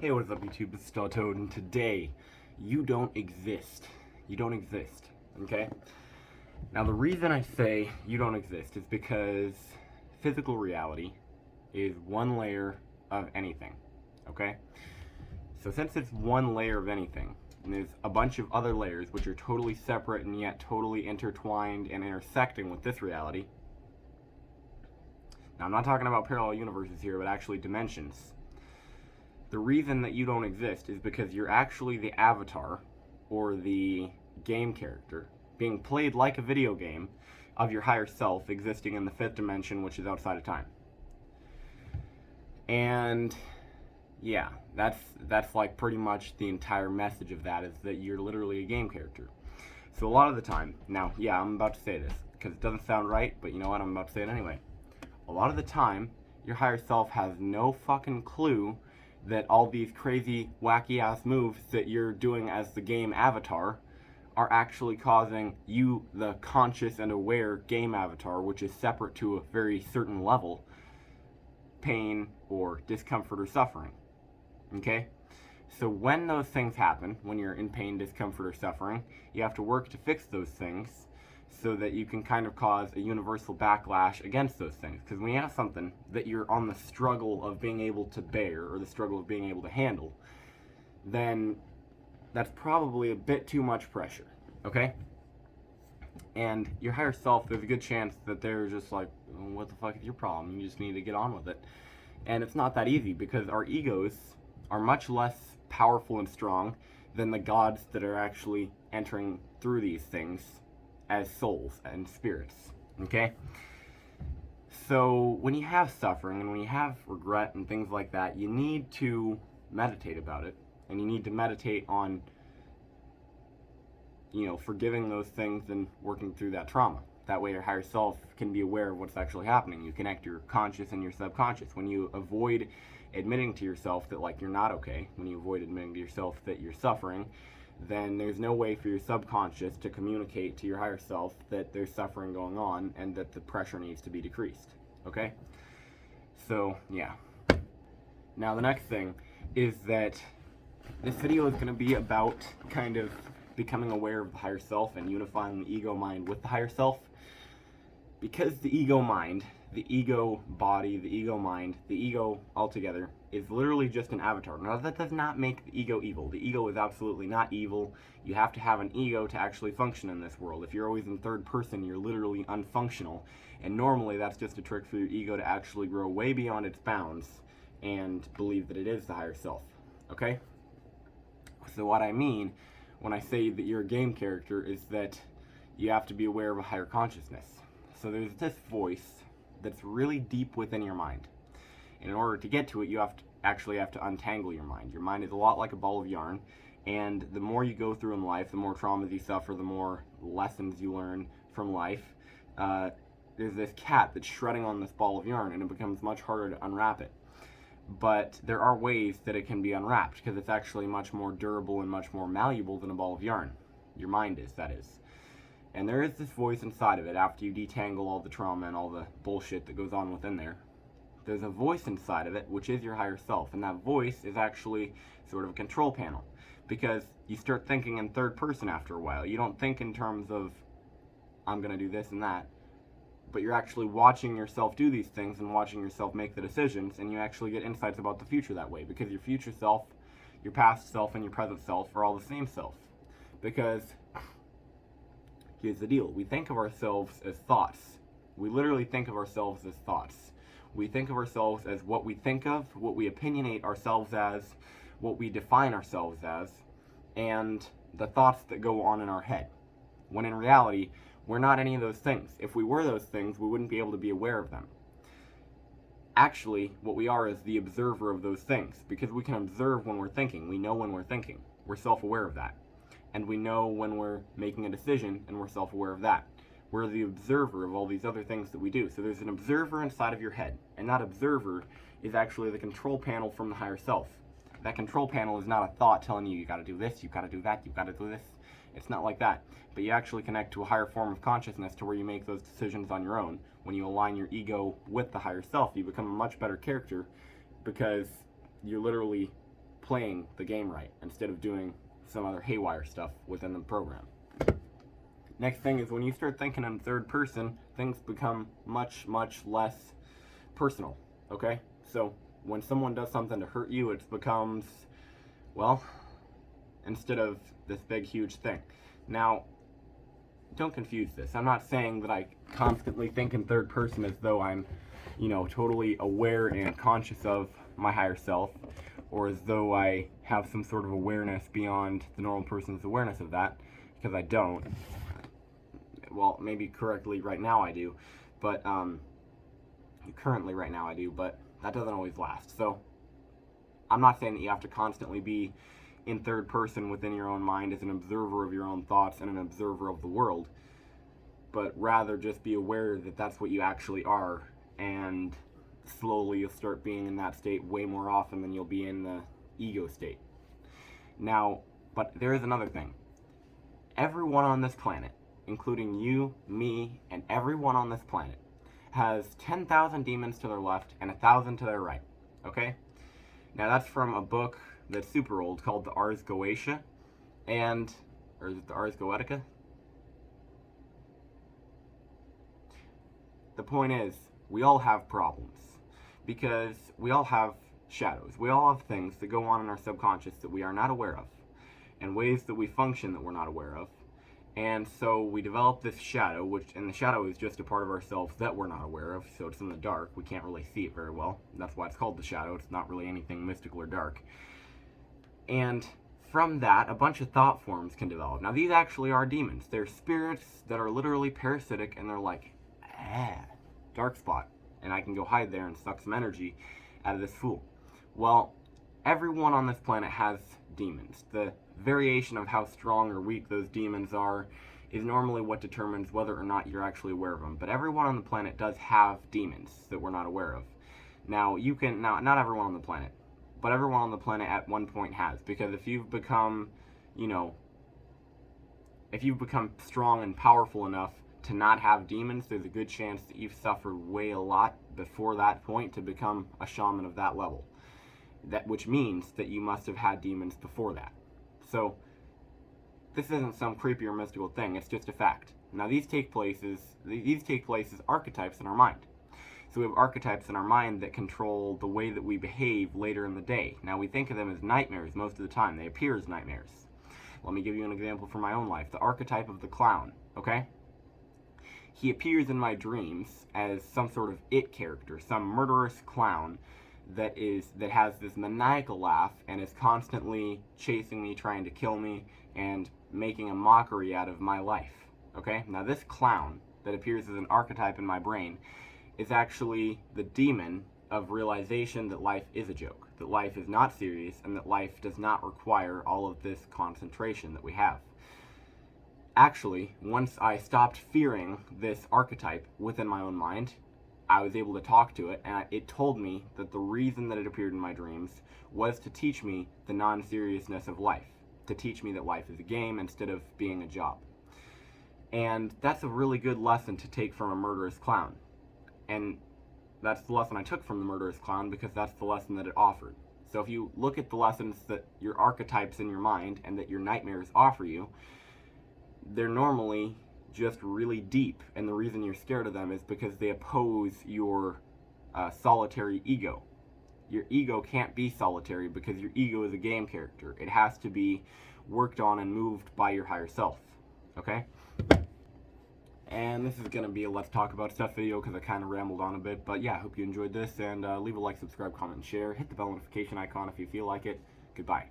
Hey, what is up, YouTube? It's Toad, and today, you don't exist. You don't exist, okay? Now, the reason I say you don't exist is because physical reality is one layer of anything, okay? So since it's one layer of anything, and there's a bunch of other layers which are totally separate and yet totally intertwined and intersecting with this reality. Now, I'm not talking about parallel universes here, but actually dimensions. The reason that you don't exist is because you're actually the avatar, or the game character, being played like a video game of your higher self existing in the fifth dimension, which is outside of time. And yeah, that's like pretty much the entire message of that, is that you're literally a game character. So a lot of the time, now, yeah, I'm about to say this because it doesn't sound right, but you know what, I'm about to say it anyway. A lot of the time, your higher self has no fucking clue that all these crazy, wacky-ass moves that you're doing as the game avatar are actually causing you, the conscious and aware game avatar, which is separate to a very certain level, pain or discomfort or suffering. Okay? So when those things happen, when you're in pain, discomfort, or suffering, you have to work to fix those things so that you can kind of cause a universal backlash against those things. Because when you have something that you're on the struggle of being able to bear, or the struggle of being able to handle, then that's probably a bit too much pressure, okay? And your higher self, there's a good chance that they're just like, what the fuck is your problem? You just need to get on with it. And it's not that easy, because our egos are much less powerful and strong than the gods that are actually entering through these things as souls and spirits, okay? So when you have suffering and when you have regret and things like that, you need to meditate about it, and you need to meditate on, forgiving those things and working through that trauma. That way your higher self can be aware of what's actually happening. You connect your conscious and your subconscious. When you avoid admitting to yourself that, like, you're not okay, when you avoid admitting to yourself that you're suffering, then there's no way for your subconscious to communicate to your higher self that there's suffering going on and that the pressure needs to be decreased, okay? So, yeah. Now, the next thing is that this video is going to be about kind of becoming aware of the higher self and unifying the ego mind with the higher self. Because the ego mind, the ego body, the ego mind, the ego altogether is literally just an avatar. Now, that does not make the ego evil. The ego is absolutely not evil. You have to have an ego to actually function in this world. If you're always in third person, you're literally unfunctional. And normally that's just a trick for your ego to actually grow way beyond its bounds and believe that it is the higher self. Okay? So what I mean when I say that you're a game character is that you have to be aware of a higher consciousness. So there's this voice that's really deep within your mind. And in order to get to it, you have to untangle your mind. Your mind is a lot like a ball of yarn, and the more you go through in life, the more traumas you suffer, the more lessons you learn from life. There's this cat that's shredding on this ball of yarn, and it becomes much harder to unwrap it. But there are ways that it can be unwrapped, because it's actually much more durable and much more malleable than a ball of yarn. Your mind is, that is. And there is this voice inside of it, after you detangle all the trauma and all the bullshit that goes on within there. There's a voice inside of it, which is your higher self, and that voice is actually sort of a control panel, because you start thinking in third person after a while. You don't think in terms of, I'm going to do this and that, but you're actually watching yourself do these things and watching yourself make the decisions, and you actually get insights about the future that way, because your future self, your past self, and your present self are all the same self. Because here's the deal. We think of ourselves as thoughts. We literally think of ourselves as thoughts. We think of ourselves as what we think of, what we opinionate ourselves as, what we define ourselves as, and the thoughts that go on in our head. When in reality, we're not any of those things. If we were those things, we wouldn't be able to be aware of them. Actually, what we are is the observer of those things, because we can observe when we're thinking. We know when we're thinking. We're self-aware of that. And we know when we're making a decision, and we're self-aware of that. We're the observer of all these other things that we do. So there's an observer inside of your head, and that observer is actually the control panel from the higher self. That control panel is not a thought telling you, you gotta do this, you gotta do that, you gotta do this. It's not like that. But you actually connect to a higher form of consciousness to where you make those decisions on your own. When you align your ego with the higher self, you become a much better character, because you're literally playing the game right instead of doing some other haywire stuff within the program. Next thing is when you start thinking in third person, things become much, much less personal, okay? So when someone does something to hurt you, it becomes, well, instead of this big, huge thing. Now, don't confuse this. I'm not saying that I constantly think in third person as though I'm, totally aware and conscious of my higher self, or as though I have some sort of awareness beyond the normal person's awareness of that, because I don't. Well, maybe correctly right now I do, but currently right now I do, but that doesn't always last. So I'm not saying that you have to constantly be in third person within your own mind as an observer of your own thoughts and an observer of the world, but rather just be aware that that's what you actually are, and slowly you'll start being in that state way more often than you'll be in the ego state. Now, but there is another thing. Everyone on this planet, including you, me, and everyone on this planet, has 10,000 demons to their left and 1,000 to their right, okay? Now that's from a book that's super old called the Ars Goetia, or is it the Ars Goetica? The point is, we all have problems, because we all have shadows. We all have things that go on in our subconscious that we are not aware of, and ways that we function that we're not aware of. And so we develop this shadow, and the shadow is just a part of ourselves that we're not aware of, so it's in the dark. We can't really see it very well. That's why it's called the shadow. It's not really anything mystical or dark. And from that, a bunch of thought forms can develop. Now, these actually are demons. They're spirits that are literally parasitic, and they're like, dark spot. And I can go hide there and suck some energy out of this fool. Well, everyone on this planet has demons. The variation of how strong or weak those demons are is normally what determines whether or not you're actually aware of them. But everyone on the planet does have demons that we're not aware of. Now, not everyone on the planet, but everyone on the planet at one point has. Because if you've become, strong and powerful enough to not have demons, there's a good chance that you've suffered way a lot before that point to become a shaman of that level. Which means that you must have had demons before that. So, this isn't some creepy or mystical thing, it's just a fact. Now these take place as archetypes in our mind. So we have archetypes in our mind that control the way that we behave later in the day. Now we think of them as nightmares most of the time. They appear as nightmares. Let me give you an example from my own life. The archetype of the clown, okay? He appears in my dreams as some sort of it character, some murderous clown that has this maniacal laugh and is constantly chasing me, trying to kill me, and making a mockery out of my life, okay? Now this clown that appears as an archetype in my brain is actually the demon of realization that life is a joke, that life is not serious, and that life does not require all of this concentration that we have. Actually, once I stopped fearing this archetype within my own mind, I was able to talk to it, and it told me that the reason that it appeared in my dreams was to teach me the non-seriousness of life, to teach me that life is a game instead of being a job. And that's a really good lesson to take from a murderous clown. And that's the lesson I took from the murderous clown, because that's the lesson that it offered. So if you look at the lessons that your archetypes in your mind and that your nightmares offer you, they're normally just really deep, and the reason you're scared of them is because they oppose your solitary ego. Your ego can't be solitary because your ego is a game character. It has to be worked on and moved by your higher self, okay? And this is going to be a Let's Talk About Stuff video because I kind of rambled on a bit, but yeah, I hope you enjoyed this, and leave a like, subscribe, comment, and share. Hit the bell notification icon if you feel like it. Goodbye.